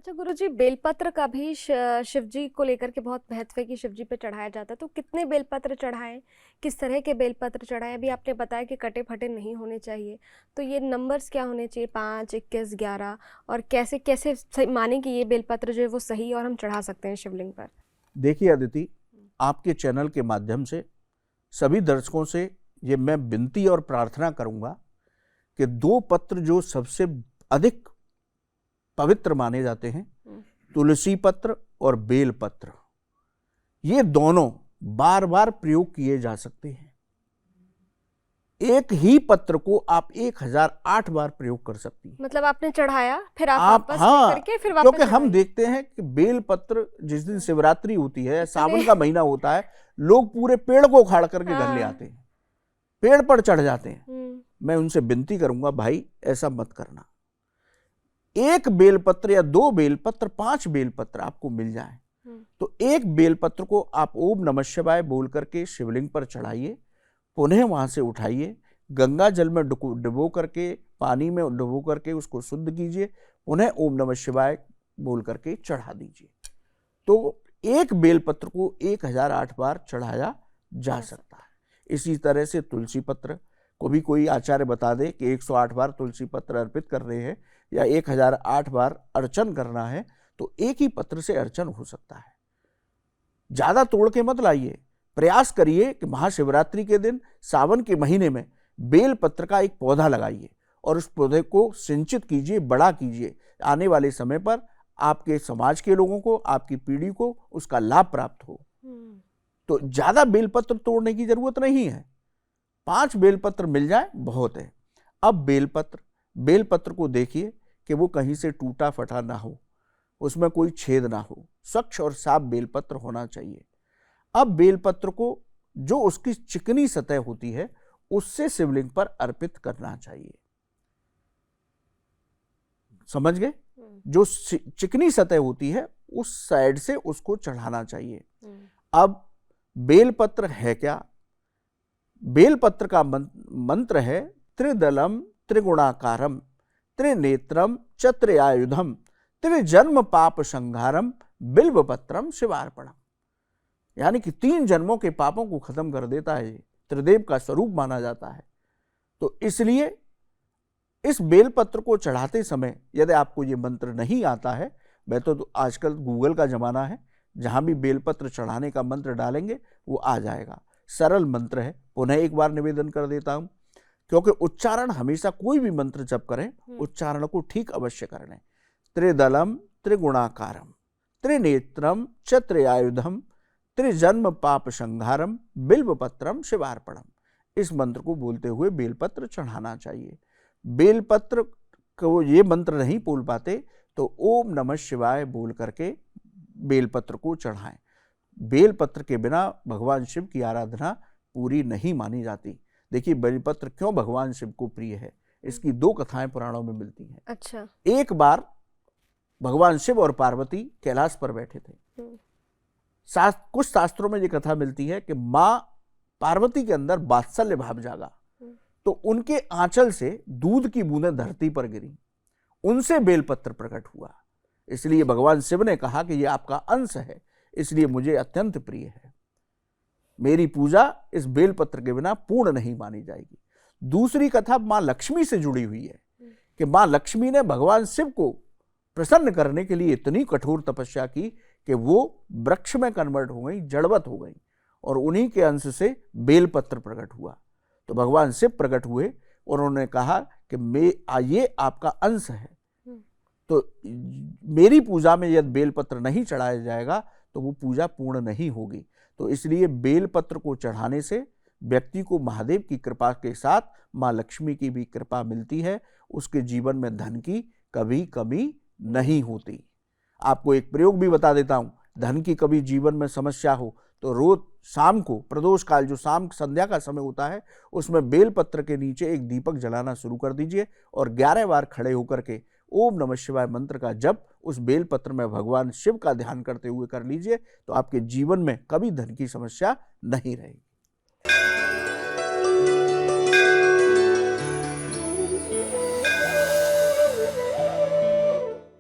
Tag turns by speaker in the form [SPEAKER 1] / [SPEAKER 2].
[SPEAKER 1] अच्छा गुरुजी, बेलपत्र का भी शिव जी को लेकर के बहुत महत्व है कि शिव जी पे चढ़ाया जाता है, तो कितने बेलपत्र चढ़ाएं, किस तरह के बेलपत्र चढ़ाएं? अभी आपने बताया कि कटे फटे नहीं होने चाहिए, तो ये नंबर्स क्या होने चाहिए? 5, 21, 11? और कैसे कैसे माने कि ये बेलपत्र जो है वो सही और हम चढ़ा सकते हैं शिवलिंग पर?
[SPEAKER 2] देखिए अदिति, आपके चैनल के माध्यम से सभी दर्शकों से ये मैं विनती और प्रार्थना करूंगा कि दो पत्र जो सबसे अधिक पवित्र माने जाते हैं, तुलसी पत्र और बेल पत्र, ये दोनों बार बार प्रयोग किए जा सकते हैं। एक ही पत्र को आप 1008 बार प्रयोग कर सकती हैं।
[SPEAKER 1] मतलब आपने चढ़ाया, फिर आप वापस
[SPEAKER 2] हाँ,
[SPEAKER 1] करके फिर वापस
[SPEAKER 2] क्योंकि हम
[SPEAKER 1] चढ़ाइए।
[SPEAKER 2] देखते हैं कि बेल पत्र जिस दिन शिवरात्रि होती है, सावन का महीना होता है, लोग पूरे पेड़ को उखाड़ करके घर ले आते हैं, पेड़ पर चढ़ जाते हैं। मैं उनसे विनती करूंगा, भाई ऐसा मत करना। एक बेलपत्र या 2 बेलपत्र, 5 बेलपत्र आपको मिल जाए तो एक बेलपत्र को आप ओम नमः शिवाय बोल करके शिवलिंग पर चढ़ाइए, पुनः वहां से उठाइए, गंगा जल में डुबो करके, पानी में डुबो करके उसको शुद्ध कीजिए, पुनः ओम नमः शिवाय बोल करके चढ़ा दीजिए। तो एक बेलपत्र को 1008 बार चढ़ाया जा सकता है। इसी तरह से तुलसी पत्र को भी कोई आचार्य बता दे कि 108 बार तुलसी पत्र अर्पित कर रहे हैं या 1008 बार अर्चन करना है, तो एक ही पत्र से अर्चन हो सकता है। ज्यादा तोड़ के मत लाइए, प्रयास करिए कि महाशिवरात्रि के दिन सावन के महीने में बेल पत्र का एक पौधा लगाइए और उस पौधे को सिंचित कीजिए, बड़ा कीजिए। आने वाले समय पर आपके समाज के लोगों को, आपकी पीढ़ी को उसका लाभ प्राप्त हो। तो ज्यादा बेलपत्र तोड़ने की जरूरत नहीं है, 5 बेलपत्र मिल जाए बहुत है। अब बेलपत्र को देखिए कि वो कहीं से टूटा फटा ना हो, उसमें कोई छेद ना हो, स्वच्छ और साफ बेलपत्र होना चाहिए। अब बेलपत्र को जो उसकी चिकनी सतह होती है उससे शिवलिंग पर अर्पित करना चाहिए। समझ गए? जो चिकनी सतह होती है उस साइड से उसको चढ़ाना चाहिए। अब बेलपत्र है क्या? बेलपत्र का मंत्र है त्रिदलम त्रिगुणाकारम त्रिनेत्रम चत्र्यायुधम त्रिजन्म पाप संहारम बिल्वपत्रम शिवार्पणम। यानी कि 3 जन्मों के पापों को खत्म कर देता है, त्रिदेव का स्वरूप माना जाता है। तो इसलिए इस बेलपत्र को चढ़ाते समय यदि आपको ये मंत्र नहीं आता है, मैं तो आजकल गूगल का जमाना है, जहां भी बेलपत्र चढ़ाने का मंत्र डालेंगे वो आ जाएगा। सरल मंत्र है, पुनः एक बार निवेदन कर देता हूं, क्योंकि उच्चारण हमेशा कोई भी मंत्र जप करें उच्चारण को ठीक अवश्य करें। त्रिदलम त्रिगुणाकारम त्रिनेत्रम चत्र्यायुधम त्रिजन्म पाप संहारम बिल्वपत्रम शिवार्पणम। इस मंत्र को बोलते हुए बेलपत्र चढ़ाना चाहिए। बेलपत्र को ये मंत्र नहीं बोल पाते तो ओम नमः शिवाय बोल करके बेलपत्र को चढ़ाएं। बेलपत्र के बिना भगवान शिव की आराधना पूरी नहीं मानी जाती। देखिए बेलपत्र क्यों भगवान शिव को प्रिय है, इसकी 2 कथाएं पुराणों में मिलती हैं।
[SPEAKER 1] अच्छा।
[SPEAKER 2] एक बार भगवान शिव और पार्वती कैलाश पर बैठे थे। कुछ शास्त्रों में ये कथा मिलती है कि मां पार्वती के अंदर वात्सल्य भाव जागा, तो उनके आंचल से दूध की बूंदें धरती पर गिरी, उनसे बेलपत्र प्रकट हुआ। इसलिए भगवान शिव ने कहा कि यह आपका अंश है, इसलिए मुझे अत्यंत प्रिय है, मेरी पूजा इस बेलपत्र के बिना पूर्ण नहीं मानी जाएगी। दूसरी कथा मां लक्ष्मी से जुड़ी हुई है कि मां लक्ष्मी ने भगवान शिव को प्रसन्न करने के लिए इतनी कठोर तपस्या की कि वो वृक्ष में कन्वर्ट हो गई, जड़वत हो गई, और उन्हीं के अंश से बेलपत्र प्रकट हुआ। तो भगवान शिव प्रकट हुए और उन्होंने कहा कि ये आपका अंश है, तो मेरी पूजा में यदि बेलपत्र नहीं चढ़ाया जाएगा तो वो पूजा पूर्ण नहीं होगी। तो इसलिए बेलपत्र को चढ़ाने से व्यक्ति को महादेव की कृपा के साथ मां लक्ष्मी की भी कृपा मिलती है, उसके जीवन में धन की कभी कमी नहीं होती। आपको एक प्रयोग भी बता देता हूं, धन की कभी जीवन में समस्या हो तो रोज शाम को प्रदोष काल, जो शाम संध्या का समय होता है, उसमें बेलपत्र के नीचे एक दीपक जलाना शुरू कर दीजिए और 11 बार खड़े होकर के ओम नमः शिवाय मंत्र का जप उस बेलपत्र में भगवान शिव का ध्यान करते हुए कर लीजिए, तो आपके जीवन में कभी धन की समस्या नहीं रहेगी।